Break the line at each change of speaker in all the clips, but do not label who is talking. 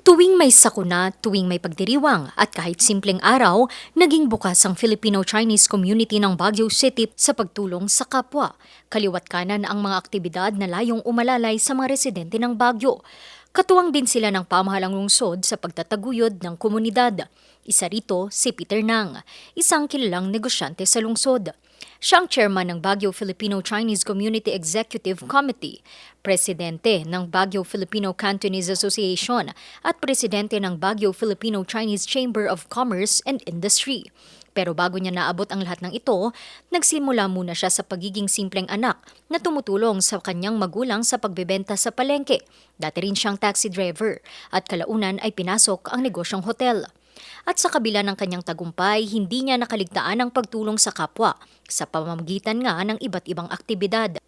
Tuwing may sakuna, tuwing may pagdiriwang at kahit simpleng araw, naging bukas ang Filipino-Chinese community ng Baguio City sa pagtulong sa kapwa. Kaliwat kanan ang mga aktibidad na layong umalalay sa mga residente ng Baguio. Katuwang din sila ng pamahalang lungsod sa pagtataguyod ng komunidad. Isa rito si Peter Nang, isang kilalang negosyante sa lungsod. Siya ang chairman ng Baguio Filipino-Chinese Community Executive Committee, presidente ng Baguio Filipino Cantonese Association at presidente ng Baguio Filipino-Chinese Chamber of Commerce and Industry. Pero bago niya naabot ang lahat ng ito, nagsimula muna siya sa pagiging simpleng anak na tumutulong sa kanyang magulang sa pagbebenta sa palengke. Dati rin siyang taxi driver at kalaunan ay pinasok ang negosyong hotel. At sa kabila ng kanyang tagumpay, hindi niya nakaligtaan ang pagtulong sa kapwa sa pamamagitan nga ng iba't ibang aktibidad.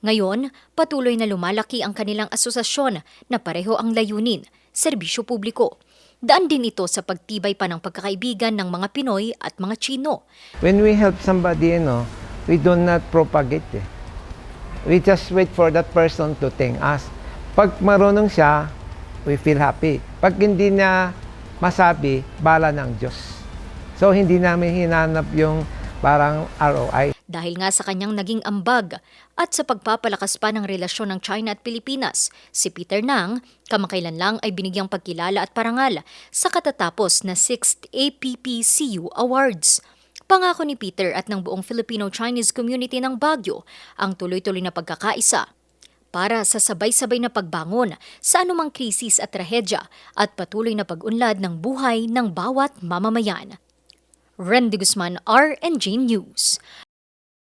Ngayon, patuloy na lumalaki ang kanilang asosasyon na pareho ang layunin, serbisyo publiko. Daan din ito sa pagtibay pa ng pagkakaibigan ng mga Pinoy at mga Chino.
When we help somebody, we do not propagate. We just wait for that person to thank us. Pag marunong siya, we feel happy. Pag hindi niya masabi, bala ng Diyos. So, hindi namin hinanap yung parang ROI.
Dahil nga sa kanyang naging ambag at sa pagpapalakas pa ng relasyon ng China at Pilipinas, si Peter Nang kamakailan lang ay binigyang pagkilala at parangal sa katatapos na 6th APPCU Awards. Pangako ni Peter at ng buong Filipino-Chinese community ng Baguio ang tuloy-tuloy na pagkakaisa para sa sabay-sabay na pagbangon sa anumang krisis at trahedya at patuloy na pag-unlad ng buhay ng bawat mamamayan. Randy Guzman, RNG News.